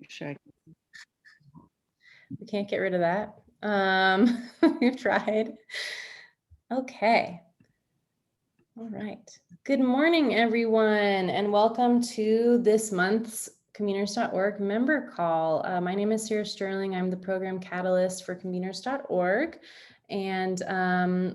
Sure. We can't get rid of that. We've tried. Okay. All right. Good morning, everyone, and welcome to this month's Conveners.org member call. My name is Sarah Sterling. I'm the program catalyst for Conveners.org, and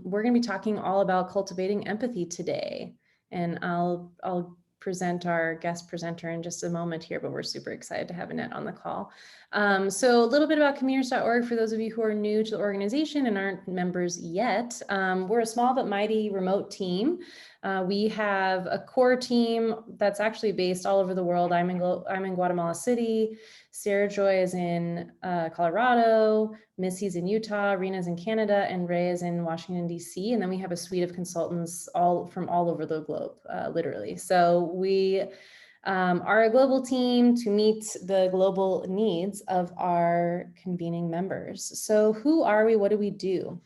we're going to be talking all about cultivating empathy today. And I'll present our guest presenter in just a moment here, but we're super excited to have Annette on the call. So a little bit about Conveners.org for those of you who are new to the organization and aren't members yet. We're a small but mighty remote team. We have a core team that's actually based all over the world. I'm in Guatemala City. Sarah Joy is in Colorado. Missy's in Utah. Rena's in Canada, and Ray is in Washington, D.C. And then we have a suite of consultants from all over the globe, literally. So we are a global team to meet the global needs of our convening members. So who are we? What do we do?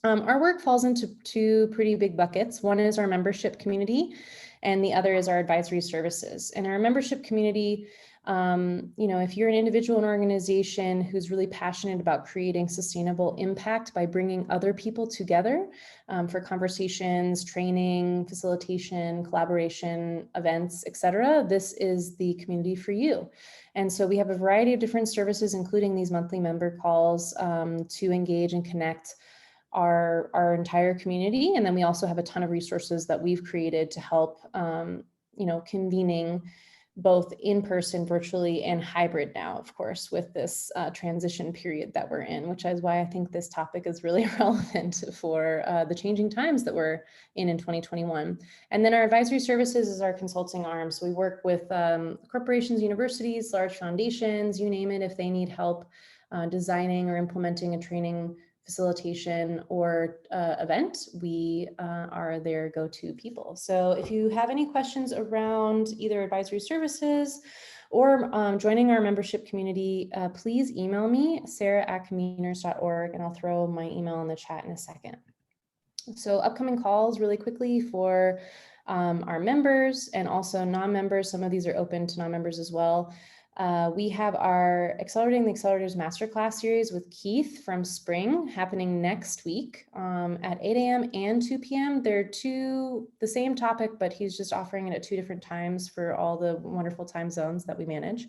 Our work falls into two pretty big buckets. One is our membership community, and the other is our advisory services. In our membership community, if you're an individual and organization who's really passionate about creating sustainable impact by bringing other people together for conversations, training, facilitation, collaboration, events, etc., this is the community for you. And so we have a variety of different services, including these monthly member calls to engage and connect our entire community. And then we also have a ton of resources that we've created to help, convening both in person, virtually, and hybrid now, of course, with this transition period that we're in, which is why I think this topic is really relevant for the changing times that we're in 2021. And then our advisory services is our consulting arm. So we work with corporations, universities, large foundations, you name it, if they need help designing or implementing a training, facilitation, or event, we are their go-to people. So if you have any questions around either advisory services or joining our membership community, please email me, sarah@conveners.org, and I'll throw my email in the chat in a second. So upcoming calls really quickly for our members and also non-members. Some of these are open to non-members as well. We have our Accelerating the Accelerators Masterclass series with Keith from spring happening next week at 8 a.m. and 2 p.m. They're the same topic, but he's just offering it at 2 different times for all the wonderful time zones that we manage.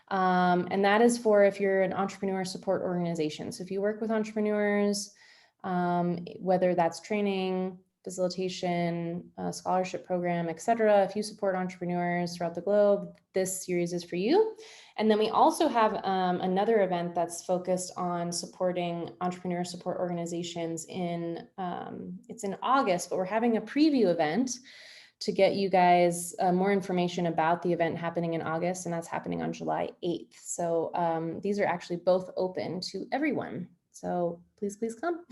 And that is for if you're an entrepreneur support organization. So if you work with entrepreneurs, whether that's training, facilitation, scholarship program, etc. If you support entrepreneurs throughout the globe, this series is for you. And then we also have another event that's focused on supporting entrepreneur support organizations it's in August, but we're having a preview event to get you guys more information about the event happening in August, and that's happening on July 8th. So these are actually both open to everyone. So please come.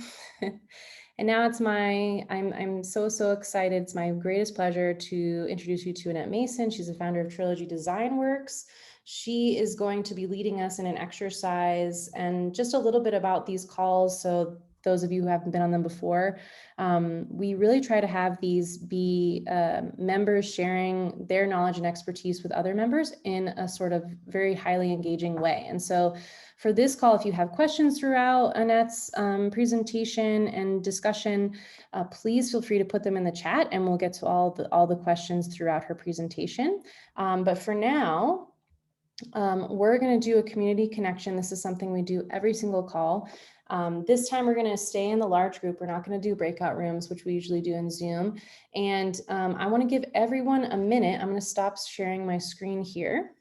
And now I'm so excited. It's my greatest pleasure to introduce you to Annette Mason. She's the founder of Trilogy Design Works. She is going to be leading us in an exercise and just a little bit about these calls. So those of you who haven't been on them before, we really try to have these be members sharing their knowledge and expertise with other members in a sort of very highly engaging way. And so for this call, if you have questions throughout Annette's presentation and discussion, please feel free to put them in the chat and we'll get to all the questions throughout her presentation. But for now, we're going to do a community connection. This is something we do every single call. This time we're going to stay in the large group. We're not going to do breakout rooms, which we usually do in Zoom. And I want to give everyone a minute. I'm going to stop sharing my screen here.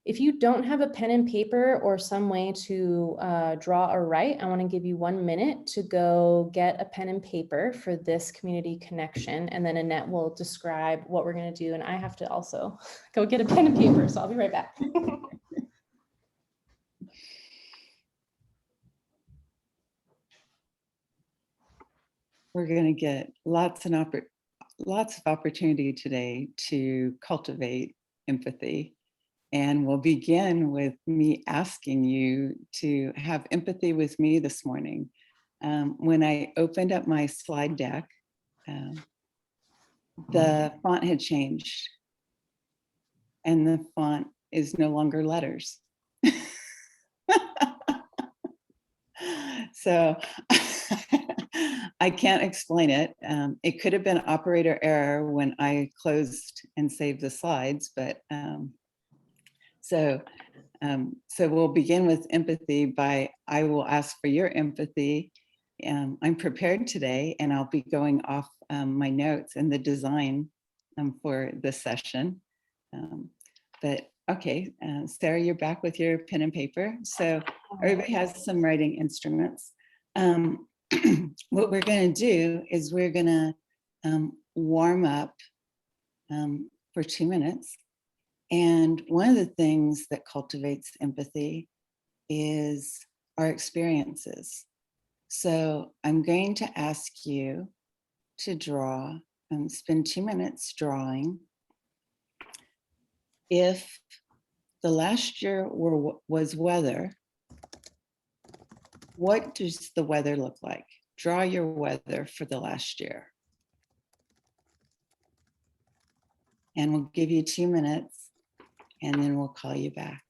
If you don't have a pen and paper or some way to draw or write, I want to give you 1 minute to go get a pen and paper for this community connection. And then Annette will describe what we're going to do. And I have to also go get a pen and paper. So I'll be right back. We're going to get lots of opportunity today to cultivate empathy. And we'll begin with me asking you to have empathy with me this morning. When I opened up my slide deck, the font had changed. And the font is no longer letters. So I can't explain it. It could have been operator error when I closed and saved the slides, but so we'll begin with empathy by, I will ask for your empathy. I'm prepared today, and I'll be going off my notes and the design for this session. But okay, Sarah, you're back with your pen and paper. So everybody has some writing instruments. What we're going to do is we're going to warm up for 2 minutes. And one of the things that cultivates empathy is our experiences. So I'm going to ask you to draw and spend 2 minutes drawing. If the last year was weather, what does the weather look like? Draw your weather for the last year. And we'll give you 2 minutes, and then we'll call you back.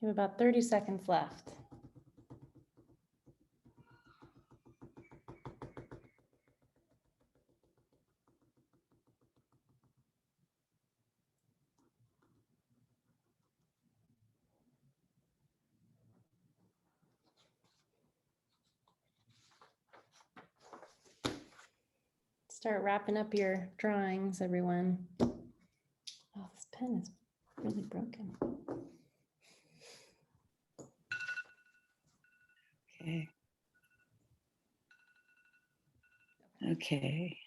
You have about 30 seconds left. Start wrapping up your drawings, everyone. Oh, this pen is really broken. Okay. Okay.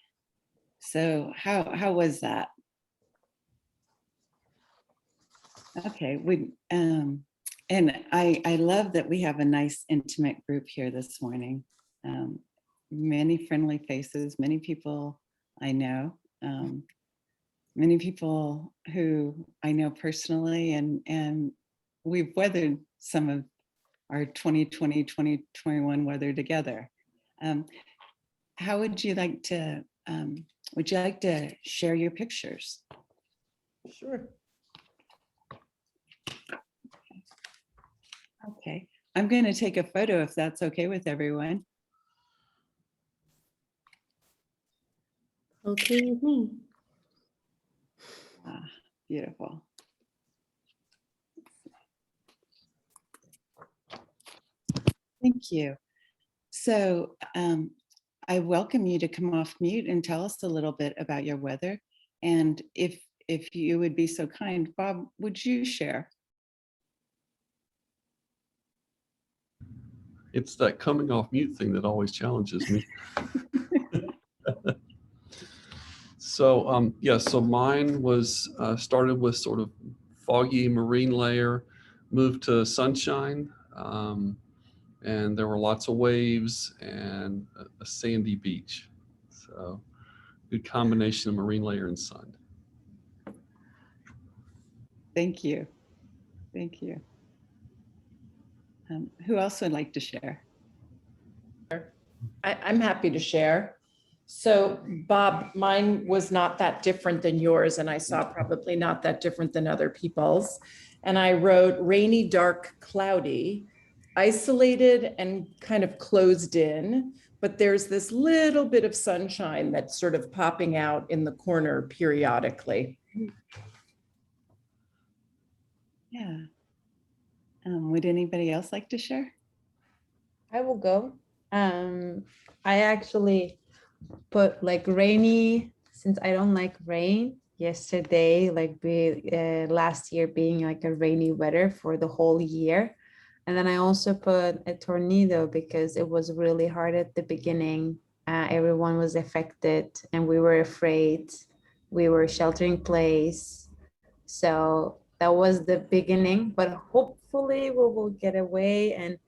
So how was that? Okay, and I love that we have a nice intimate group here this morning. Many friendly faces, many people I know, many people who I know personally, and we've weathered some of our 2020, 2021 weather together. How would you like to share your pictures? Sure. Okay, I'm going to take a photo if that's okay with everyone. Okay with me. Ah, beautiful. Thank you. So I welcome you to come off mute and tell us a little bit about your weather. And if you would be so kind, Bob, would you share? It's that coming off mute thing that always challenges me. So so mine was started with sort of foggy marine layer, moved to sunshine, and there were lots of waves and a sandy beach. So good combination of marine layer and sun. Thank you. Thank you. Who else would like to share? I'm happy to share. So Bob, mine was not that different than yours, and I saw probably not that different than other people's. And I wrote rainy, dark, cloudy, isolated and kind of closed in, but there's this little bit of sunshine that's sort of popping out in the corner periodically. Yeah. Would anybody else like to share? I will go. I actually put like rainy since I don't like rain. Yesterday, last year being like a rainy weather for the whole year. And then I also put a tornado because it was really hard at the beginning. Everyone was affected and we were afraid. We were sheltering in place. So that was the beginning, but hopefully we will get away. And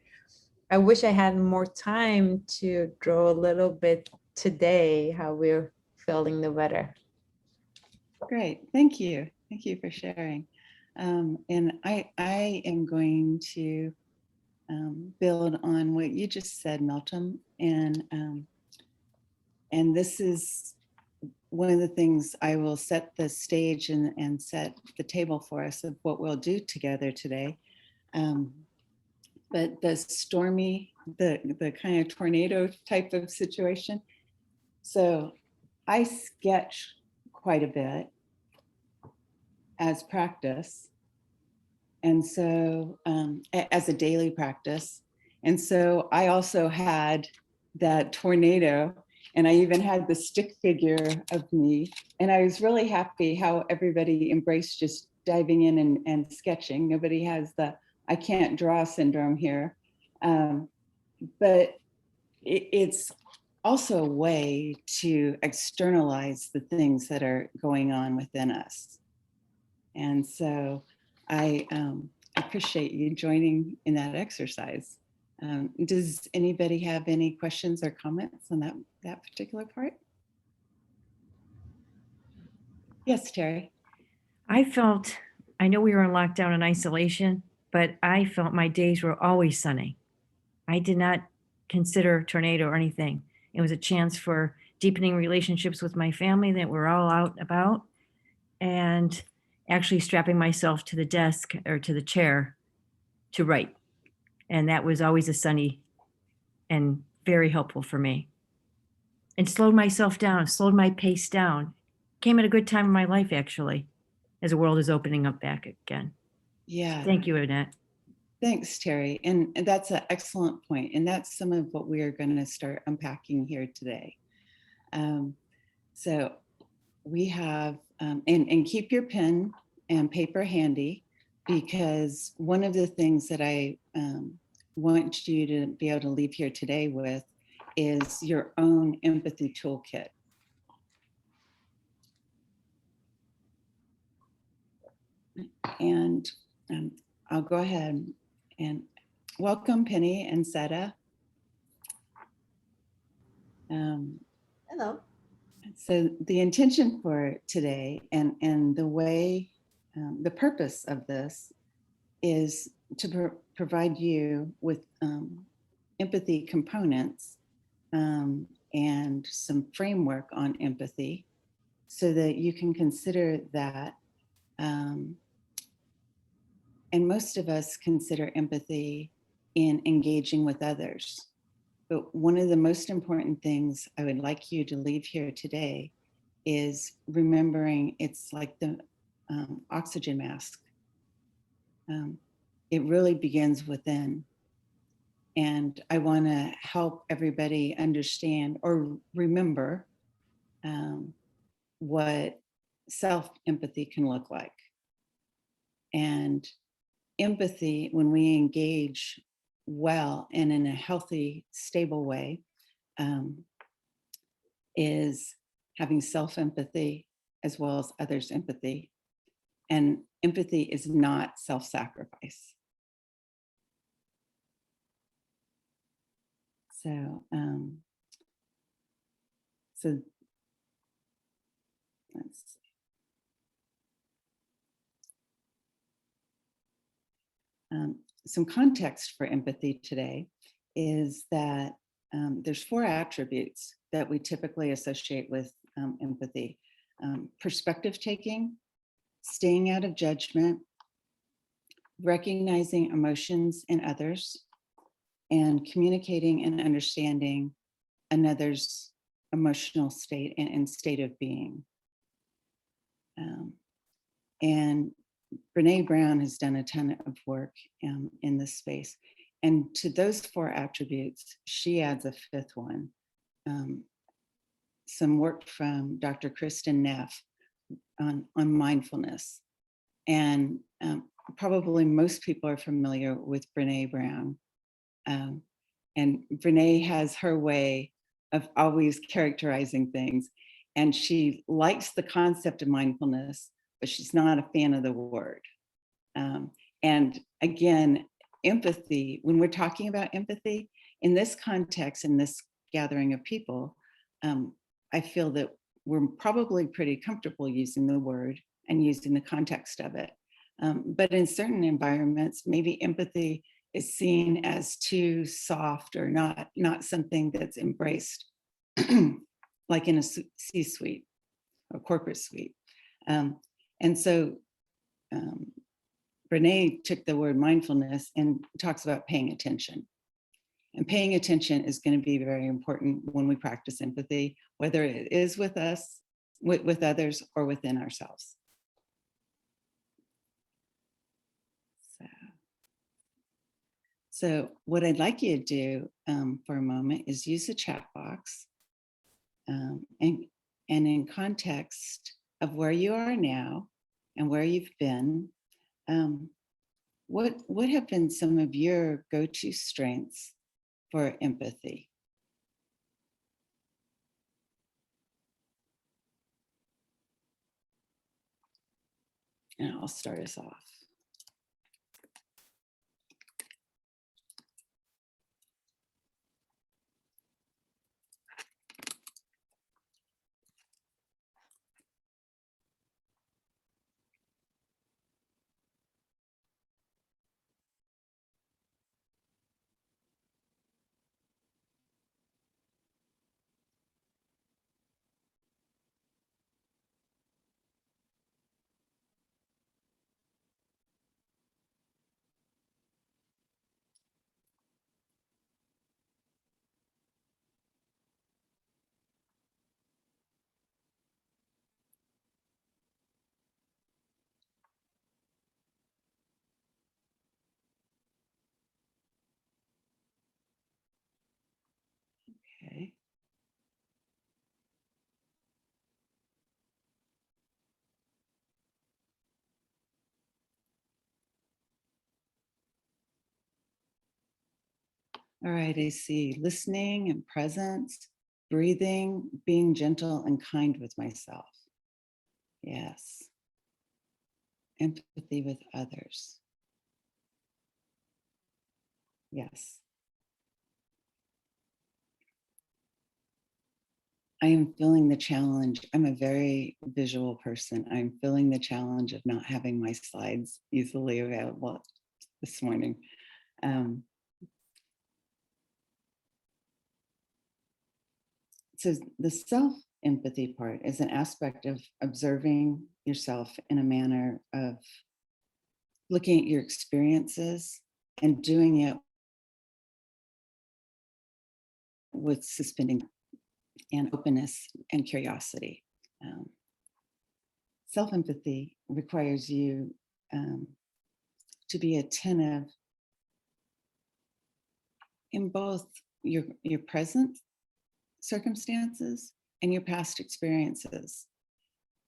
I wish I had more time to draw a little bit today how we're feeling the weather. Great, thank you. Thank you for sharing. And I am going to build on what you just said, Melton. And this is one of the things I will set the stage and set the table for us of what we'll do together today. But the stormy, the kind of tornado type of situation. So I sketch quite a bit as practice. And so as a daily practice. And so I also had that tornado, and I even had the stick figure of me. And I was really happy how everybody embraced just diving in and sketching. Nobody has the I can't draw syndrome here. But it's also a way to externalize the things that are going on within us. And so I appreciate you joining in that exercise. Does anybody have any questions or comments on that particular part? Yes, Terry. I know we were in lockdown and isolation, but I felt my days were always sunny. I did not consider tornado or anything. It was a chance for deepening relationships with my family that we're all out about, and actually strapping myself to the desk or to the chair to write. And that was always a sunny and very helpful for me. And slowed myself down, slowed my pace down. Came at a good time in my life, actually, as the world is opening up back again. Yeah. Thank you, Annette. Thanks, Terry. And that's an excellent point. And that's some of what we are going to start unpacking here today. So we have, and keep your pen and paper handy, because one of the things that I want you to be able to leave here today with is your own empathy toolkit. And I'll go ahead and welcome Penny and Seta. Hello. So the intention for today and the way, the purpose of this is to provide you with empathy components and some framework on empathy so that you can consider that. And most of us consider empathy in engaging with others. But one of the most important things I would like you to leave here today is remembering it's like the oxygen mask. It really begins within. And I want to help everybody understand or remember what self-empathy can look like. And empathy, when we engage well and in a healthy, stable way, is having self-empathy as well as others' empathy. And empathy is not self-sacrifice. So, so let's see. Some context for empathy today is that there's 4 attributes that we typically associate with empathy: perspective taking, staying out of judgment, recognizing emotions in others, and communicating and understanding another's emotional state and state of being. And Brene Brown has done a ton of work in this space. And to those 4 attributes, she adds a 5th one. Some work from Dr. Kristen Neff on mindfulness. And probably most people are familiar with Brene Brown. And Brene has her way of always characterizing things. And she likes the concept of mindfulness, but she's not a fan of the word. And again, empathy, when we're talking about empathy, in this context, in this gathering of people, I feel that we're probably pretty comfortable using the word and using the context of it. But in certain environments, maybe empathy is seen as too soft or not something that's embraced, like in a C-suite or corporate suite. And so Brene took the word mindfulness and talks about paying attention. And paying attention is going to be very important when we practice empathy, whether it is with us, with others, or within ourselves. So what I'd like you to do for a moment is use the chat box and in context of where you are now and where you've been, what have been some of your go-to strengths for empathy? And I'll start us off. Okay. All right, I see listening and presence, breathing, being gentle and kind with myself. Yes. Empathy with others. Yes. I am feeling the challenge. I'm a very visual person. I'm feeling the challenge of not having my slides easily available this morning. So the self-empathy part is an aspect of observing yourself in a manner of looking at your experiences and doing it with suspending and openness and curiosity. Self-empathy requires you to be attentive in both your present circumstances and your past experiences.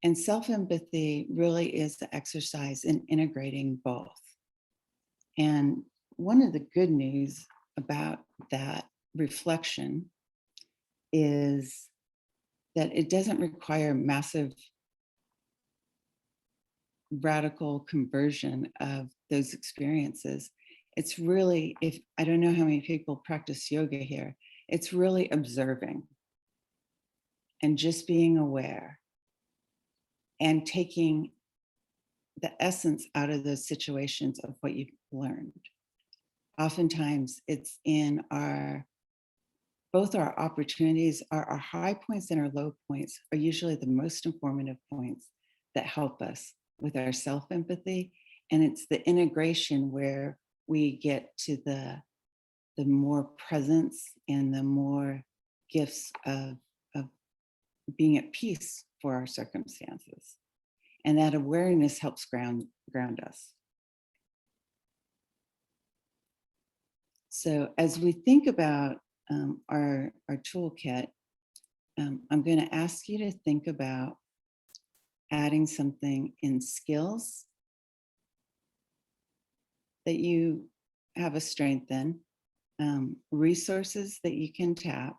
And self-empathy really is the exercise in integrating both. And one of the good news about that reflection is that it doesn't require massive radical conversion of those experiences. It's really, if I don't know how many people practice yoga here, It's really observing and just being aware and taking the essence out of those situations of what you've learned. Oftentimes it's in both our opportunities, our high points and our low points are usually the most informative points that help us with our self-empathy. And it's the integration where we get to the more presence and the more gifts of being at peace for our circumstances. And that awareness helps ground us. So as we think about our toolkit, I'm going to ask you to think about adding something in skills that you have a strength in, resources that you can tap,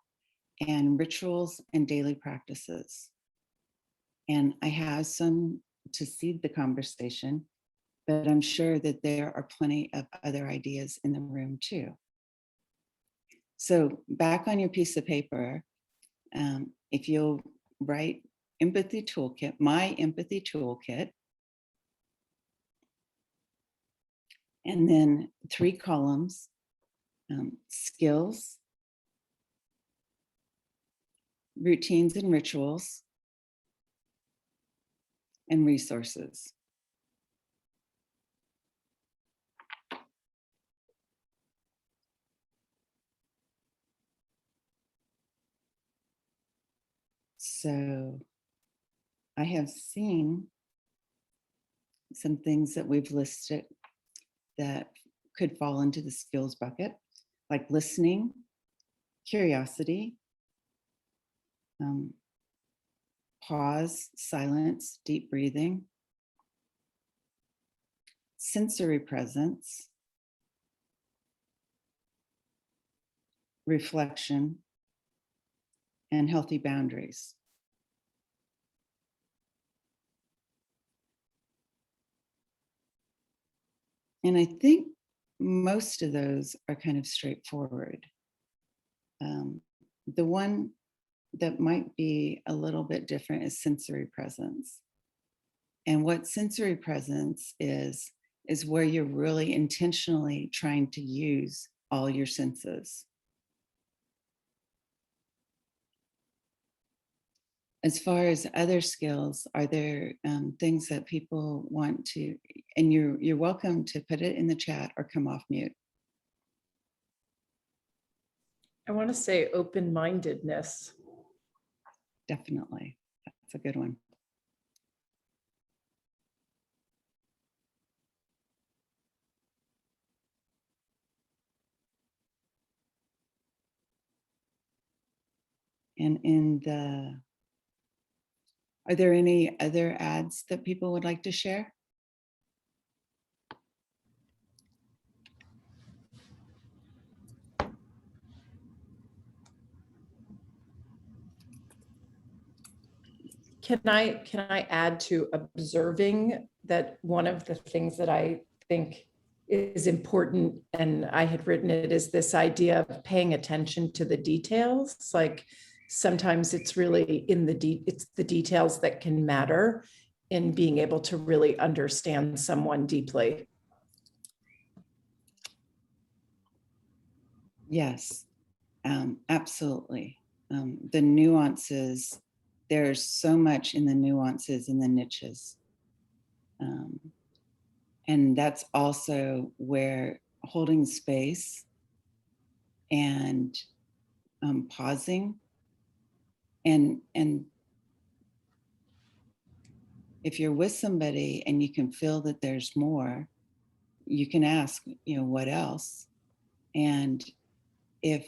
and rituals and daily practices. And I have some to seed the conversation, but I'm sure that there are plenty of other ideas in the room too. So back on your piece of paper, if you'll write empathy toolkit, my empathy toolkit, and then 3 columns, skills, routines and rituals, and resources. So I have seen some things that we've listed that could fall into the skills bucket, like listening, curiosity, pause, silence, deep breathing, sensory presence, reflection, and healthy boundaries. And I think most of those are kind of straightforward. The one that might be a little bit different is sensory presence. And what sensory presence is where you're really intentionally trying to use all your senses. As far as other skills, are there things that people want to, and you're welcome to put it in the chat or come off mute. I want to say open-mindedness. Definitely, that's a good one. And are there any other ads that people would like to share? Can I add to observing that one of the things that I think is important, and I had written it, is this idea of paying attention to the details. Like sometimes it's really it's the details that can matter in being able to really understand someone deeply. Yes, absolutely. The nuances, there's so much in the nuances and the niches. And that's also where holding space and pausing and if you're with somebody and you can feel that there's more, you can ask, what else? And if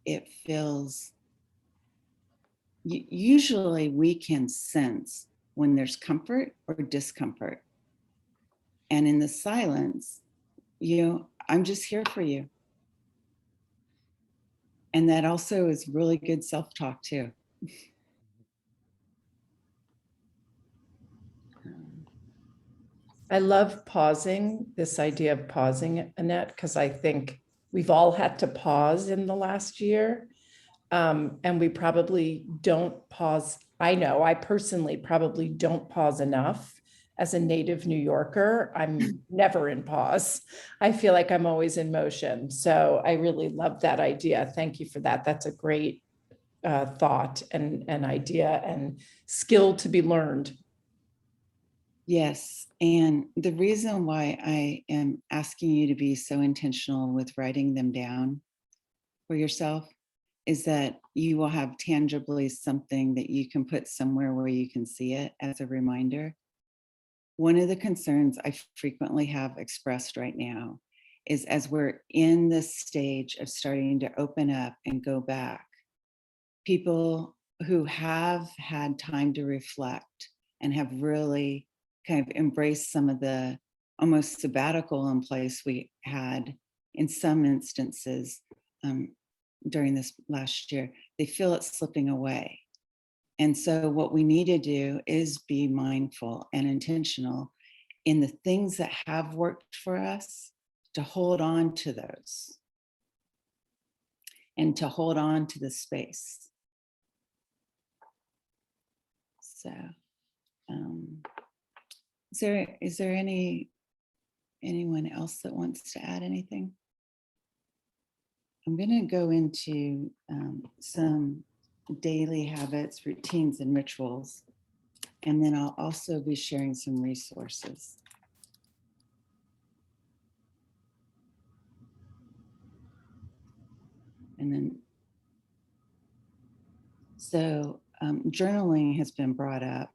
it feels, usually we can sense when there's comfort or discomfort. And in the silence, I'm just here for you. And that also is really good self-talk too. I love pausing, this idea of pausing, Annette, because I think we've all had to pause in the last year. And we probably don't pause. I know I personally probably don't pause enough. As a native New Yorker, I'm never in pause. I feel like I'm always in motion. So I really love that idea. Thank you for that. That's a great thought and idea and skill to be learned. Yes. And the reason why I am asking you to be so intentional with writing them down for yourself is that you will have tangibly something that you can put somewhere where you can see it as a reminder. One of the concerns I frequently have expressed right now is as we're in this stage of starting to open up and go back, people who have had time to reflect and have really kind of embraced some of the almost sabbatical in place we had in some instances during this last year, they feel it slipping away. And so what we need to do is be mindful and intentional in the things that have worked for us, to hold on to those and to hold on to the space. So is there anyone else that wants to add anything? I'm going to go into some daily habits, routines, and rituals. And then I'll also be sharing some resources. And then, so journaling has been brought up.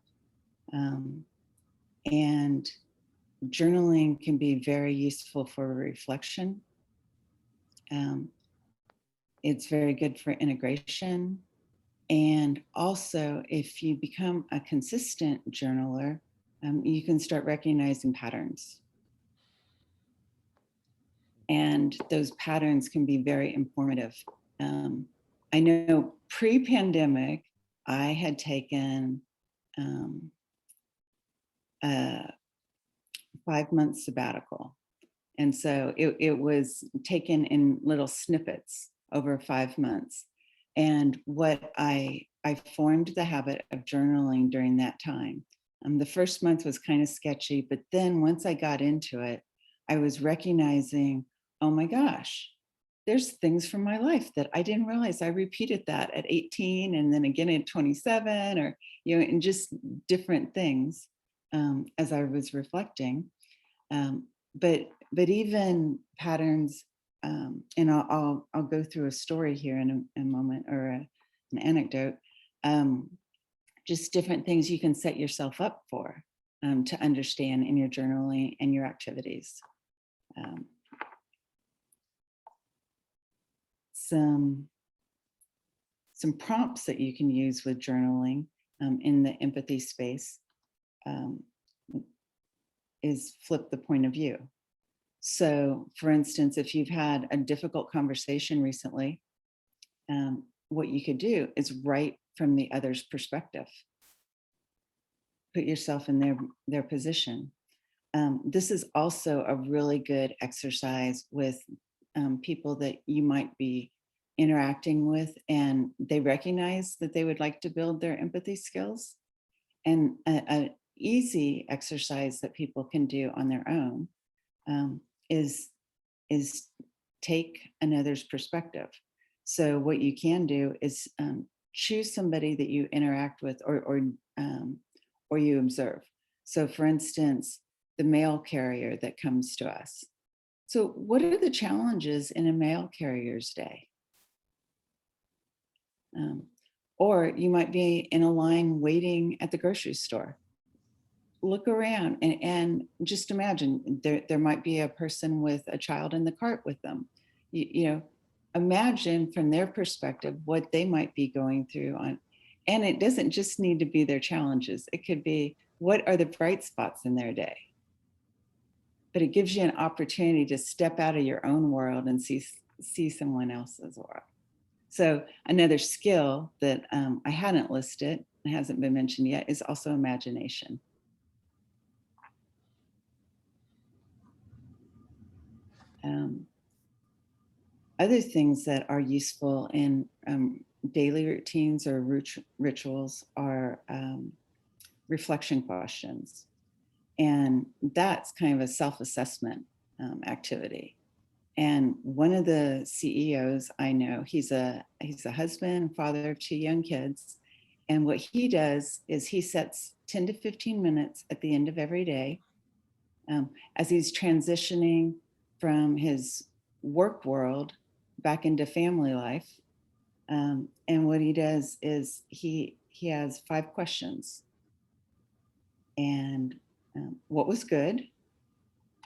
And journaling can be very useful for reflection. It's very good for integration. And also, if you become a consistent journaler, you can start recognizing patterns. And those patterns can be very informative. I know pre-pandemic, I had taken a 5-month sabbatical. And so it was taken in little snippets over 5 months. And what I formed the habit of journaling during that time. The first month was kind of sketchy, but then once I got into it, I was recognizing, oh my gosh, there's things from my life that I didn't realize. I repeated that at 18 and then again at 27, or, and just different things as I was reflecting. But even patterns, and I'll go through a story here in a moment, or an anecdote. Just different things you can set yourself up for to understand in your journaling and your activities. Some prompts that you can use with journaling in the empathy space is flip the point of view. So, for instance, if you've had a difficult conversation recently, what you could do is write from the other's perspective. Put yourself in their position. This is also a really good exercise with people that you might be interacting with, and they recognize that they would like to build their empathy skills. And an easy exercise that people can do on their own is take another's perspective. So what you can do is choose somebody that you interact with or you observe. So for instance, the mail carrier that comes to us. So what are the challenges in a mail carrier's day? Or you might be in a line waiting at the grocery store. Look around and just imagine there might be a person with a child in the cart with them. Imagine from their perspective what they might be going through on, and it doesn't just need to be their challenges. It could be, what are the bright spots in their day? But it gives you an opportunity to step out of your own world and see someone else's world. So another skill that I hadn't listed, it hasn't been mentioned yet, is also imagination. Other things that are useful in daily routines or rituals are reflection questions. And that's kind of a self-assessment activity. And one of the CEOs I know, he's a husband and father of 2 young kids. And what he does is he sets 10 to 15 minutes at the end of every day as he's transitioning from his work world back into family life. And what he does is he has 5 questions. And what was good?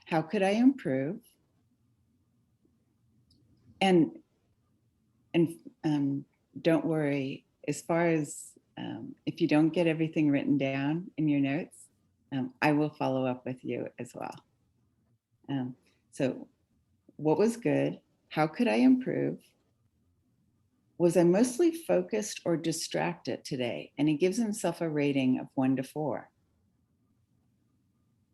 How could I improve? And don't worry, as far as if you don't get everything written down in your notes, I will follow up with you as well. So what was good? How could I improve? Was I mostly focused or distracted today? And he gives himself a rating of 1 to 4.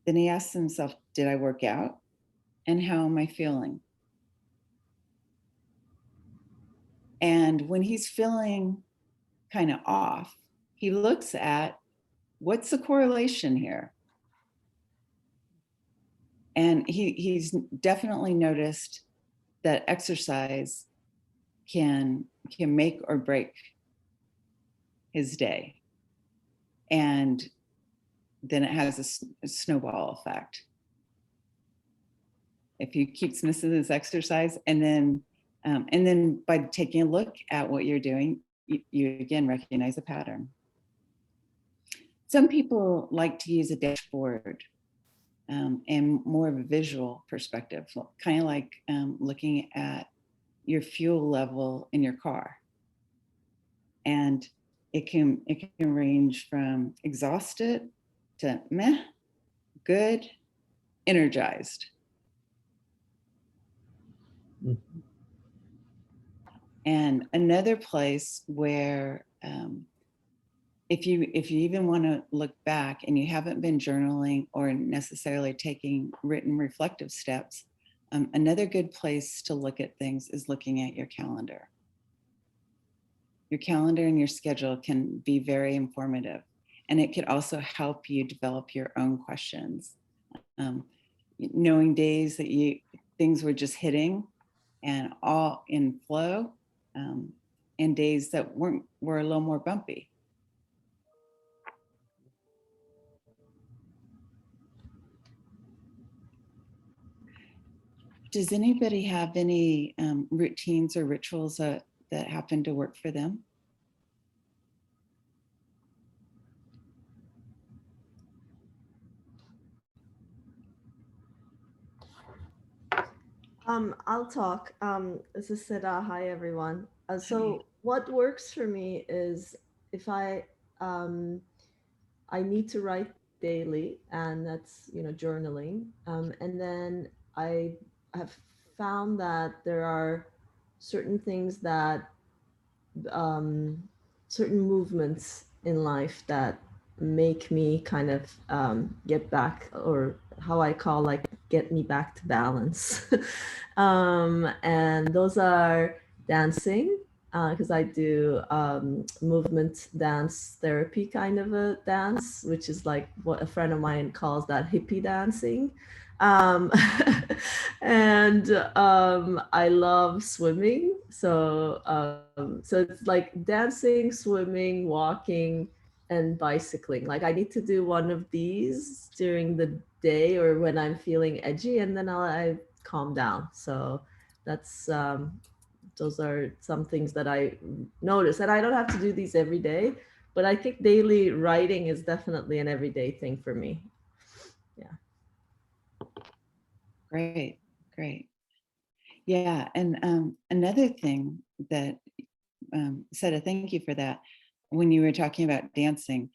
Then he asks himself, did I work out? And how am I feeling? And when he's feeling kind of off, he looks at what's the correlation here? And he's definitely noticed that exercise can make or break his day. And then it has a snowball effect. If he keeps missing his exercise, and then by taking a look at what you're doing, you again recognize a pattern. Some people like to use a dashboard and more of a visual perspective, kind of like looking at your fuel level in your car. And it can range from exhausted to meh, good, energized. Mm-hmm. And another place where if you even want to look back and you haven't been journaling or necessarily taking written reflective steps, another good place to look at things is looking at your calendar. Your calendar and your schedule can be very informative, and it could also help you develop your own questions. Knowing days that things were just hitting and all in flow, and days that were a little more bumpy. Does anybody have any routines or rituals that happen to work for them? I'll talk. This is Seda. Hi, everyone. So what works for me is if I need to write daily, and that's, journaling. And then I have found that there are certain things that, certain movements in life that make me kind of get back, or how I call, like, get me back to balance. And those are dancing, because I do movement dance therapy kind of a dance, which is like what a friend of mine calls that hippie dancing. And I love swimming. So it's like dancing, swimming, walking, and bicycling. Like I need to do one of these during the day or when I'm feeling edgy, and then I calm down. So that's those are some things that I notice, and I don't have to do these every day, but I think daily writing is definitely an everyday thing for me. Yeah. Great. Yeah, and another thing that Seda, thank you for that. When you were talking about dancing,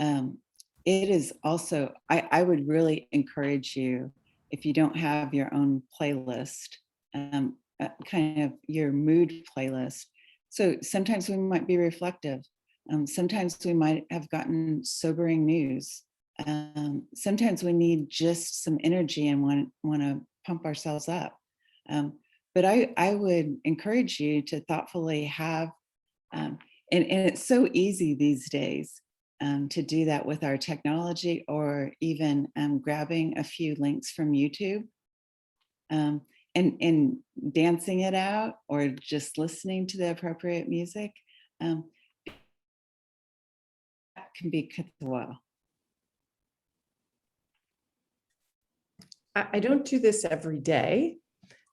it is also, I would really encourage you, if you don't have your own playlist, kind of your mood playlist. So sometimes we might be reflective. Sometimes we might have gotten sobering news. Sometimes we need just some energy and want to pump ourselves up. But I would encourage you to thoughtfully have And it's so easy these days to do that with our technology, or even grabbing a few links from YouTube and dancing it out, or just listening to the appropriate music. That can be well. I don't do this every day,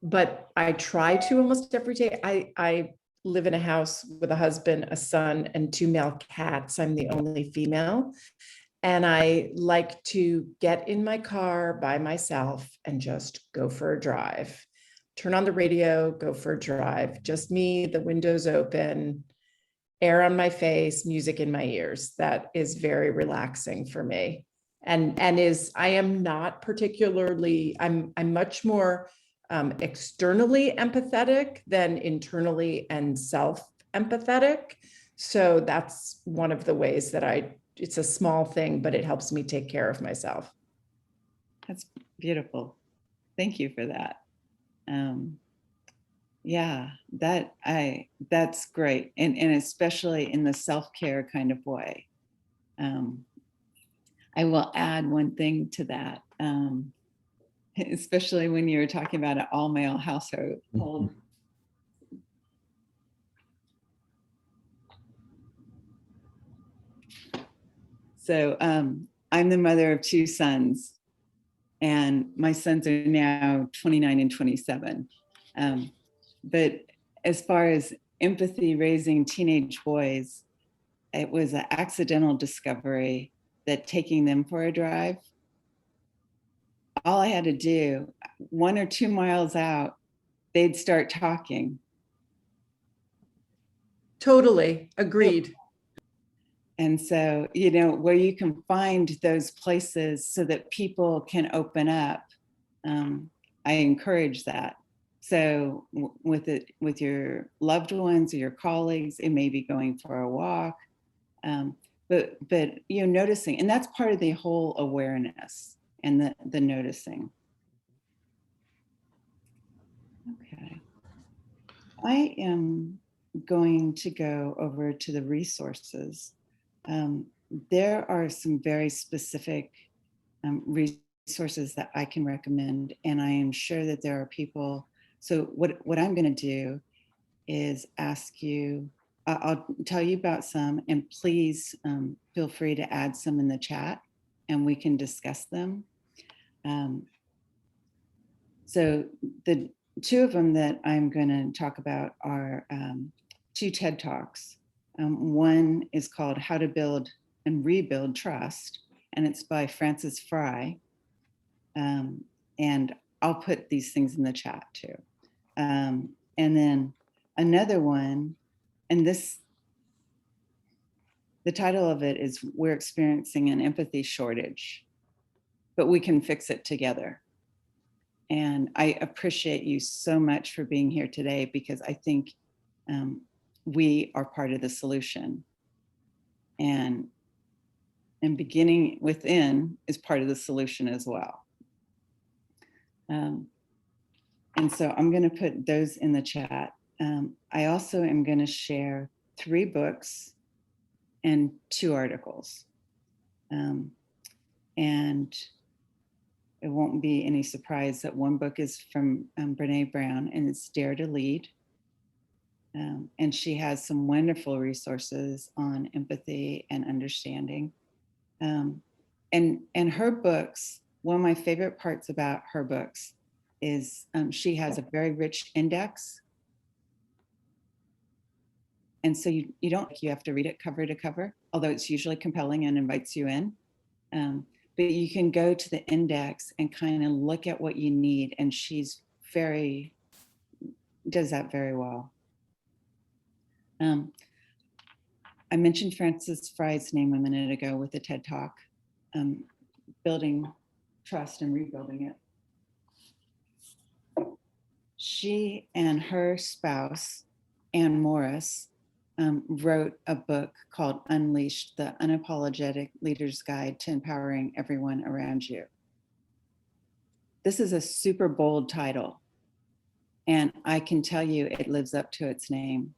but I try to almost every day. I live in a house with a husband, a son, and 2 male cats. I'm the only female. And I like to get in my car by myself and just go for a drive. Turn on the radio, go for a drive. Just me, the windows open, air on my face, music in my ears. That is very relaxing for me. And is, I am not particularly, I'm much more externally empathetic than internally and self-empathetic. So that's one of the ways that it's a small thing, but it helps me take care of myself. That's beautiful. Thank you for that. Yeah, that's great. And especially in the self-care kind of way. I will add one thing to that, especially when you're talking about an all-male household. So I'm the mother of 2 sons, and my sons are now 29 and 27. But as far as empathy raising teenage boys, it was an accidental discovery that taking them for a drive, all I had to do, 1 or 2 miles out, they'd start talking. Totally agreed. And so, where you can find those places so that people can open up, I encourage that. So with your loved ones or your colleagues, it may be going for a walk, but noticing, and that's part of the whole awareness and the noticing. Okay, I am going to go over to the resources. There are some very specific resources that I can recommend, and I am sure that there are people. So what I'm going to do is ask you, I'll tell you about some, and please feel free to add some in the chat and we can discuss them. So the 2 of them that I'm going to talk about are 2 TED Talks. One is called How to Build and Rebuild Trust, and it's by Frances Fry. And I'll put these things in the chat too. And then another one, and the title of it is We're Experiencing an Empathy Shortage, but we can fix it together. And I appreciate you so much for being here today, because I think we are part of the solution. And beginning within is part of the solution as well. And so I'm going to put those in the chat. I also am going to share 3 books and 2 articles. And it won't be any surprise that one book is from Brene Brown, and it's Dare to Lead. And she has some wonderful resources on empathy and understanding. And her books, one of my favorite parts about her books is she has a very rich index. And so you have to read it cover to cover, although it's usually compelling and invites you in. But you can go to the index and kind of look at what you need. And she's does that very well. I mentioned Frances Fry's name a minute ago with the TED Talk, Building Trust and Rebuilding It. She and her spouse, Anne Morris, wrote a book called Unleashed, the Unapologetic Leader's Guide to Empowering Everyone Around You. This is a super bold title, and I can tell you it lives up to its name.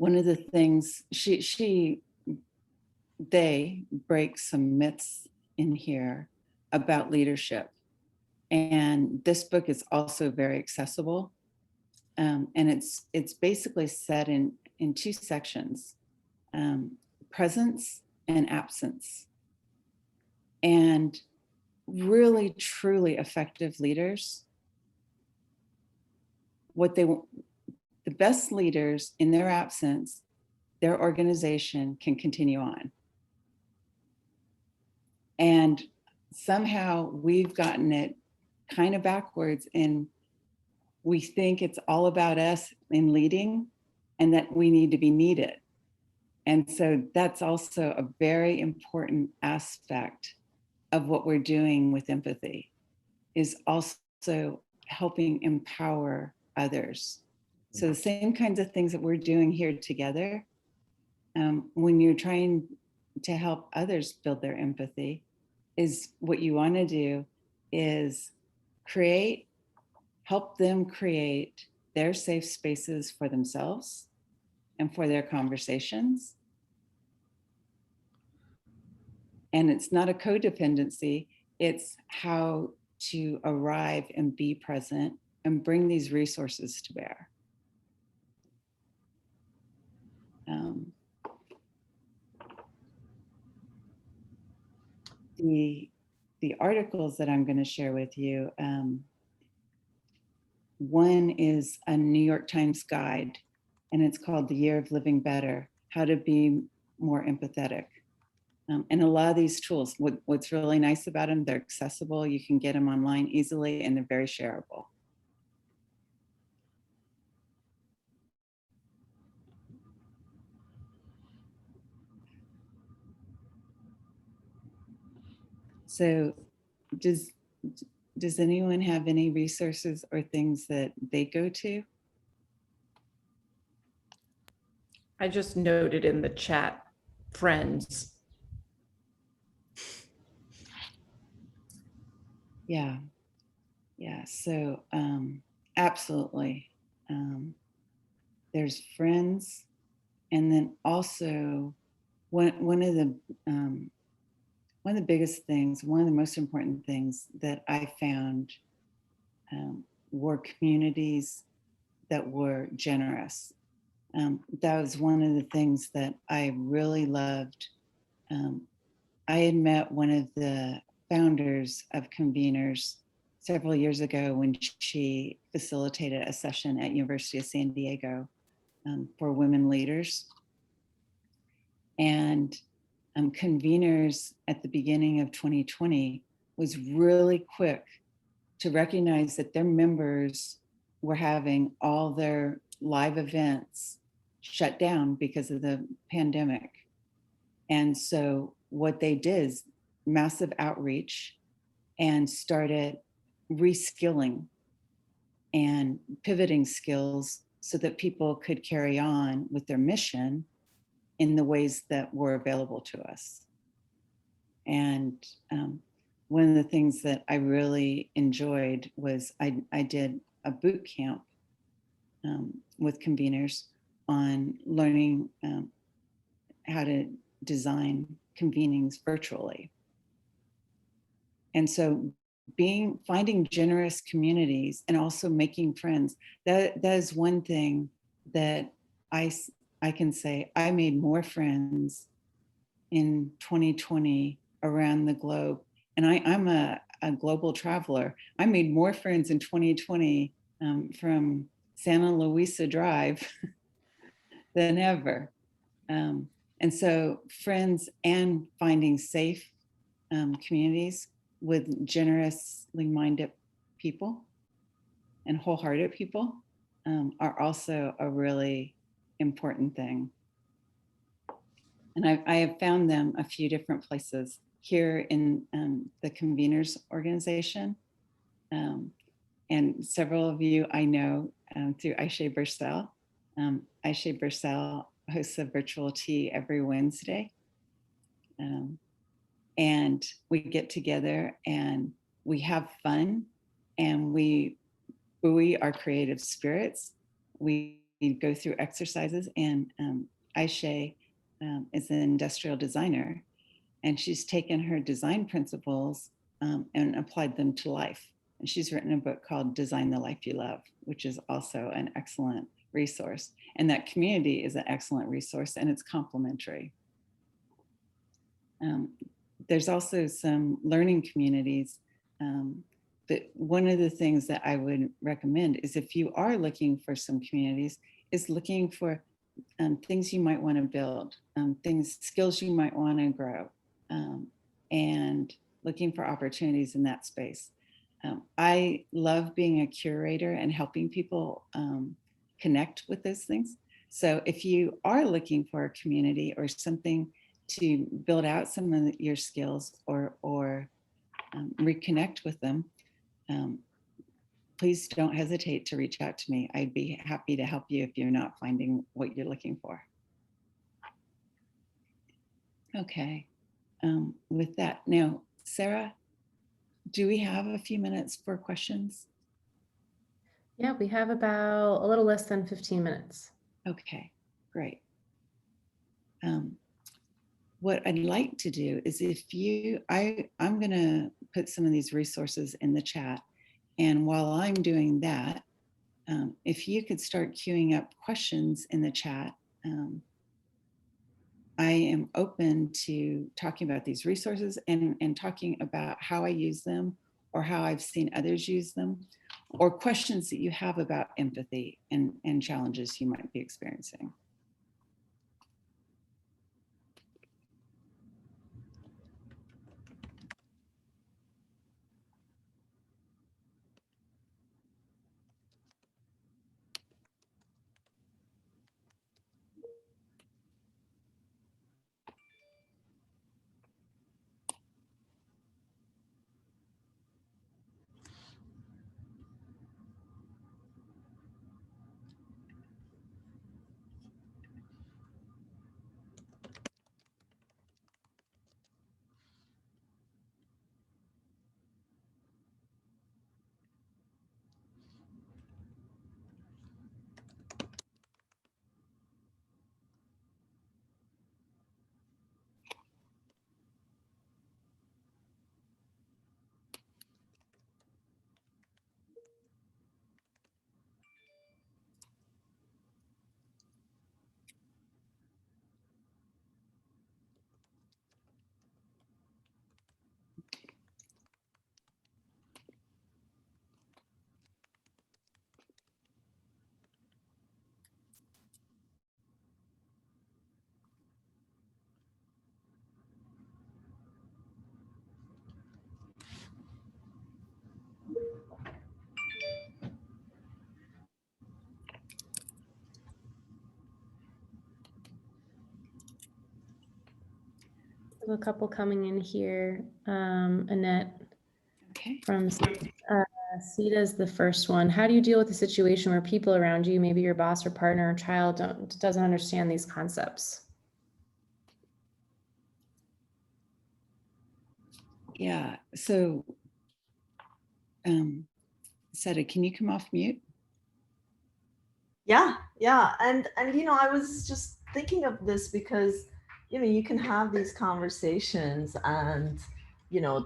one of the things they break some myths in here about leadership. And this book is also very accessible. And it's basically set in two sections, presence and absence. And really, truly effective leaders, the best leaders in their absence, their organization can continue on. And somehow we've gotten it kind of backwards, and we think it's all about us in leading and that we need to be needed. And so that's also a very important aspect of what we're doing with empathy, is also helping empower others. So the same kinds of things that we're doing here together, when you're trying to help others build their empathy, is what you want to do is help them create their safe spaces for themselves and for their conversations. And it's not a codependency, it's how to arrive and be present and bring these resources to bear. The articles that I'm going to share with you, one is a New York Times guide, and it's called The Year of Living Better, How to Be More Empathetic. And a lot of these tools, what's really nice about them, they're accessible, you can get them online easily, and they're very shareable. So does anyone have any resources or things that they go to? I just noted in the chat, friends. Yeah. So absolutely. There's friends, and then also one of the biggest things, one of the most important things that I found were communities that were generous. That was one of the things that I really loved. I had met one of the founders of Conveners several years ago when she facilitated a session at University of San Diego for women leaders. And Conveners at the beginning of 2020 was really quick to recognize that their members were having all their live events shut down because of the pandemic. And so what they did is massive outreach and started reskilling and pivoting skills so that people could carry on with their mission in the ways that were available to us. And one of the things that I really enjoyed was I did a boot camp with Conveners on learning how to design convenings virtually. And so finding generous communities and also making friends, that is one thing that I can say I made more friends in 2020 around the globe. And I'm a global traveler. I made more friends in 2020 from Santa Luisa Drive than ever. And so friends and finding safe communities with generously minded people and wholehearted people are also a really important thing. And I have found them a few different places here in the Conveners organization. And several of you I know through Aisha Bursell. Aisha Bursell hosts a virtual tea every Wednesday. And we get together and we have fun and we buoy our creative spirits. We go through exercises, and Aisha is an industrial designer, and she's taken her design principles and applied them to life. And she's written a book called Design the Life You Love, which is also an excellent resource. And that community is an excellent resource, and it's complementary. There's also some learning communities. But one of the things that I would recommend is, if you are looking for some communities, is looking for things you might want to build, skills you might want to grow, and looking for opportunities in that space. I love being a curator and helping people connect with those things. So if you are looking for a community or something to build out some of your skills, or reconnect with them, please don't hesitate to reach out to me. I'd be happy to help you if you're not finding what you're looking for. Okay, with that, now, Sarah, do we have a few minutes for questions? Yeah, we have about a little less than 15 minutes. Okay, great. What I'd like to do is, if you, I'm gonna put some of these resources in the chat. And while I'm doing that, if you could start queuing up questions in the chat, I am open to talking about these resources and talking about how I use them, or how I've seen others use them, or questions that you have about empathy and challenges you might be experiencing. There's a couple coming in here. Annette Okay. from Sita's the first one. How do you deal with a situation where people around you, maybe your boss or partner or child, doesn't understand these concepts? Yeah, so Seta, can you come off mute? Yeah, and I was just thinking of this because you can have these conversations and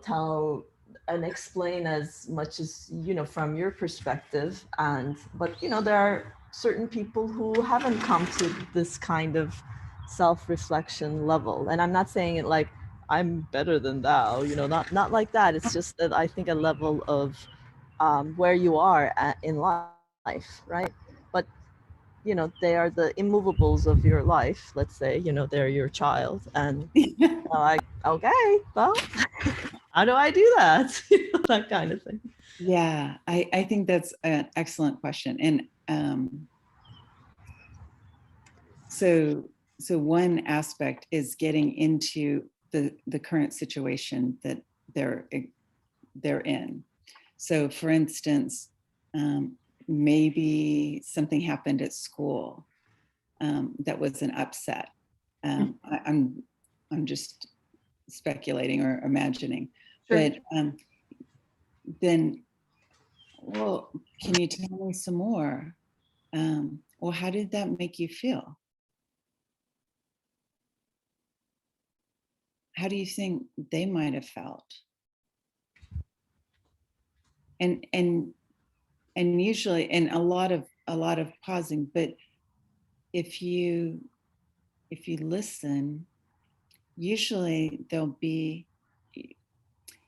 tell and explain as much as from your perspective, but there are certain people who haven't come to this kind of self-reflection level, and I'm not saying it like I'm better than thou, not like that. It's just that I think a level of where you are in life, right? But they are the immovables of your life. Let's say, they're your child. And like, okay, well, how do I do that? That kind of thing. Yeah, I think that's an excellent question. And so one aspect is getting into the current situation that they're in. So for instance, maybe something happened at school that was an upset. I'm just speculating or imagining, Sure. but then, well, can you tell me some more? well, how did that make you feel? How do you think they might have felt? And usually, and a lot of pausing, but if you listen, usually there'll be,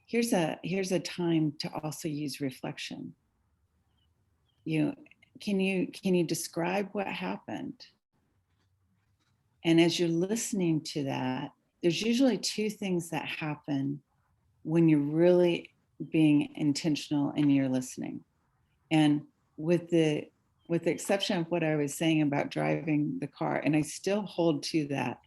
here's a time to also use reflection. Can you describe what happened? And as you're listening to that, there's usually two things that happen when you're really being intentional in your listening. And with the exception of what I was saying about driving the car, and I still hold to that,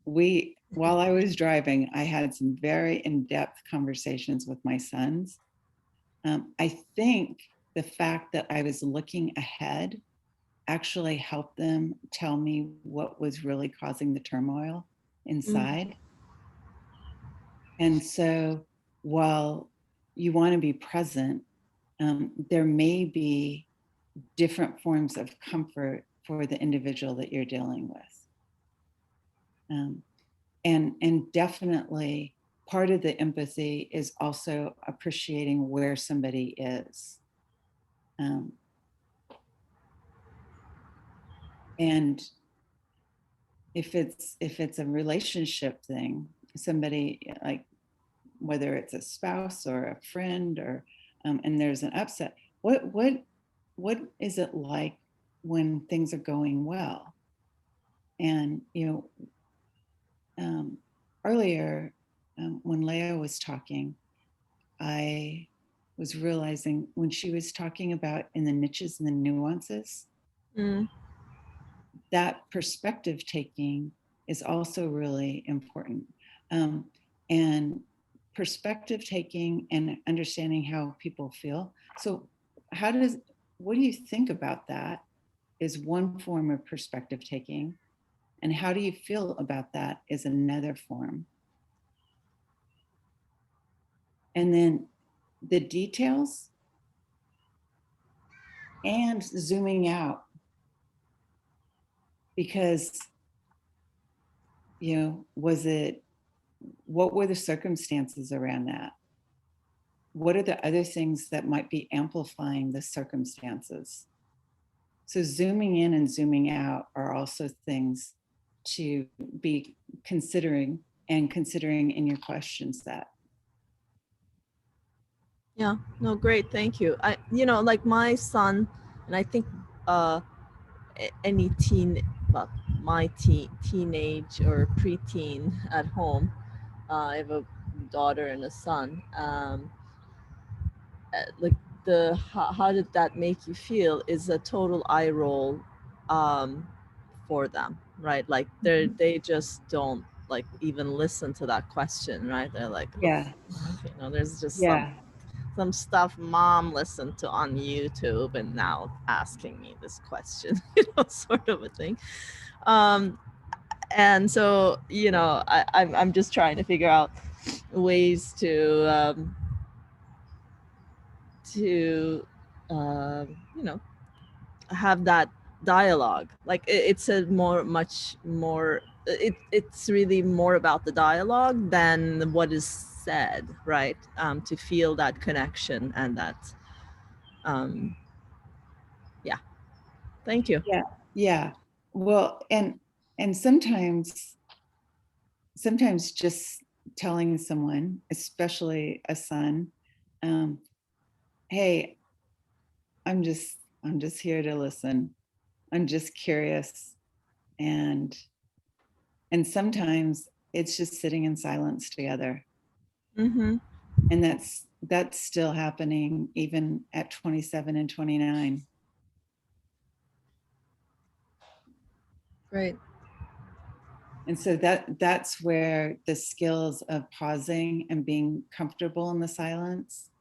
while I was driving, I had some very in-depth conversations with my sons. I think the fact that I was looking ahead actually helped them tell me what was really causing the turmoil inside. And so while you want to be present, there may be different forms of comfort for the individual that you're dealing with. And definitely part of the empathy is also appreciating where somebody is. And if it's a relationship thing, somebody, like whether it's a spouse or a friend, or and there's an upset, what is it like when things are going well? And earlier, when Leah was talking, I was realizing when she was talking about in the niches and the nuances, that perspective taking is also really important. And perspective taking and understanding how people feel. So what do you think about that is one form of perspective taking, and how do you feel about that is another form. And then the details and zooming out, because what were the circumstances around that? What are the other things that might be amplifying the circumstances? So zooming in and zooming out are also things to be considering in your question set. Yeah, no, great, thank you. Like my son, and I think any my teenage or preteen at home. I have a daughter and a son. Like how did that make you feel is a total eye roll for them, right? Like they just don't like even listen to that question, right? They're like, Yeah, there's just yeah, some stuff mom listened to on YouTube and now asking me this question, sort of a thing. And so, I'm just trying to figure out ways to have that dialogue. Like it's it's really more about the dialogue than what is said, right? To feel that connection and that, yeah. Thank you. yeah. Well, and sometimes just telling someone, especially a son, hey, I'm just here to listen. I'm just curious. And sometimes it's just sitting in silence together. Mm-hmm. And that's still happening even at 27 and 29. Great. And so that's where the skills of pausing and being comfortable in the silence,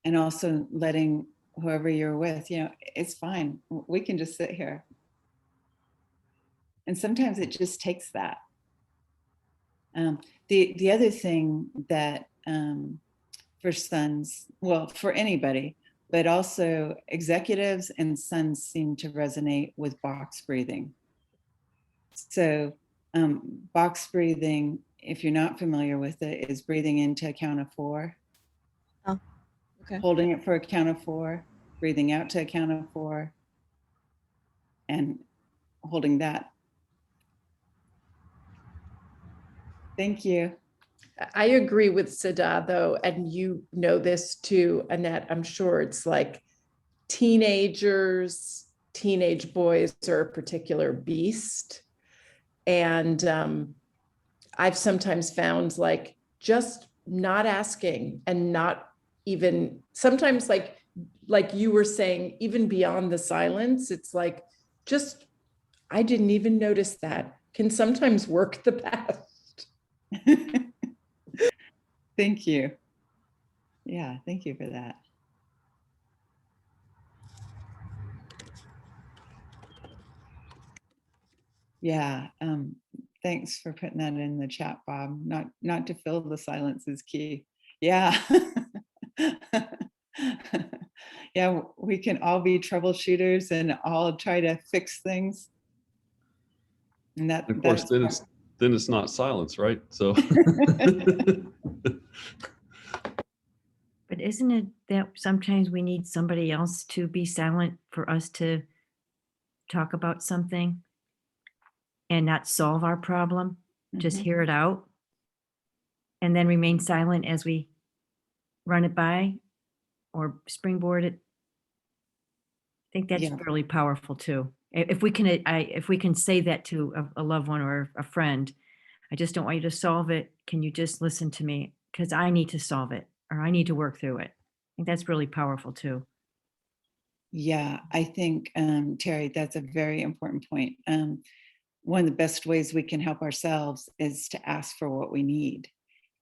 and also letting whoever you're with, it's fine. We can just sit here. And sometimes it just takes that. The other thing that for sons, well, for anybody, but also executives and sons seem to resonate with box breathing. So box breathing, if you're not familiar with it, is breathing into a count of 4. Oh, okay. Holding it for a count of 4, breathing out to a count of 4, and holding that. Thank you. I agree with Sada though, and you know this too, Annette. I'm sure it's like teenagers, teenage boys are a particular beast. And I've sometimes found like just not asking and not even sometimes like you were saying, even beyond the silence, it's like just I didn't even notice that can sometimes work the best. Thank you. Yeah, thank you for that. Yeah, thanks for putting that in the chat, Bob. Not to fill the silence is key. Yeah. Yeah, we can all be troubleshooters and all try to fix things. And And of course, then it's not silence, right? So But isn't it that sometimes we need somebody else to be silent for us to talk about something and not solve our problem? Just Mhm. hear it out and then remain silent as we run it by or springboard it. I think that's Yeah. fairly powerful too. If we can say that to a loved one or a friend, I just don't want you to solve it. Can you just listen to me? Because I need to solve it or I need to work through it. I think that's really powerful too. Yeah, I think, Terry, that's a very important point. One of the best ways we can help ourselves is to ask for what we need.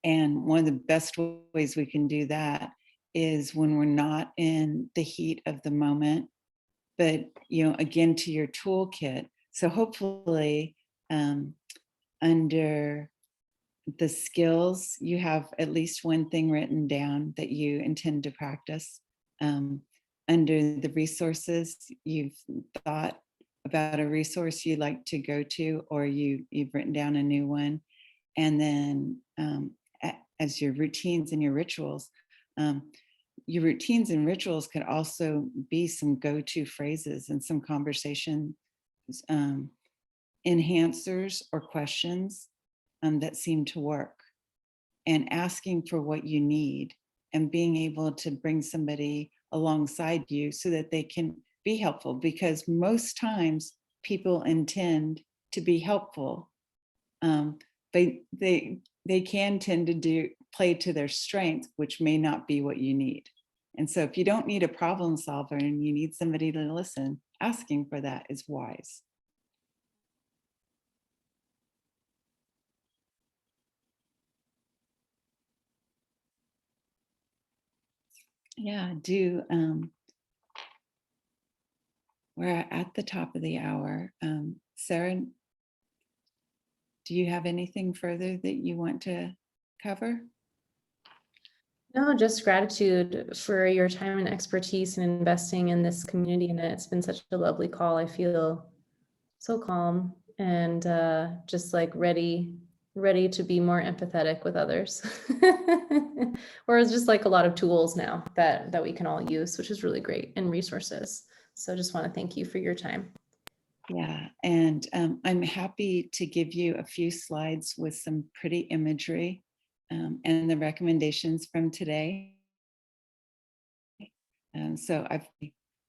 And one of the best ways we can do that is when we're not in the heat of the moment, but, again, to your toolkit. So hopefully under the skills, you have at least one thing written down that you intend to practice. Under the resources, you've thought about a resource you'd like to go to, or you've written down a new one. And then as your routines and your rituals could also be some go-to phrases and some conversation enhancers or questions that seem to work, and asking for what you need and being able to bring somebody alongside you so that they can be helpful, because most times people intend to be helpful. They can tend to play to their strengths, which may not be what you need. And so if you don't need a problem solver and you need somebody to listen, asking for that is wise. Yeah, we're at the top of the hour. Sarah, do you have anything further that you want to cover? No, just gratitude for your time and expertise in investing in this community. And it's been such a lovely call. I feel so calm and just like ready to be more empathetic with others. Or it's just like a lot of tools now that we can all use, which is really great, and resources. So just want to thank you for your time. Yeah, and I'm happy to give you a few slides with some pretty imagery and the recommendations from today. So I've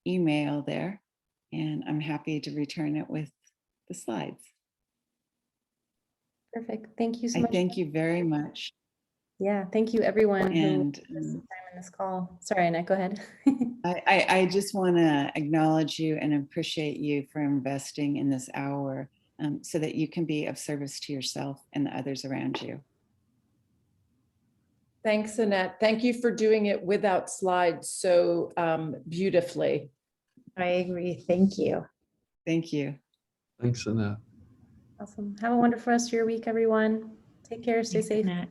emailed there, and I'm happy to return it with the slides. Perfect. Thank you so I much. thank you very much. Yeah, thank you everyone who And took some time in this call. Sorry, Annette, go ahead. I just want to acknowledge you and appreciate you for investing in this hour so that you can be of service to yourself and the others around you. Thanks, Annette. Thank you for doing it without slides so beautifully. I agree. Thank you. Thank you. thanks, Annette. Awesome. Have a wonderful rest of your week, everyone. Take care. Stay Thanks, safe. Annette.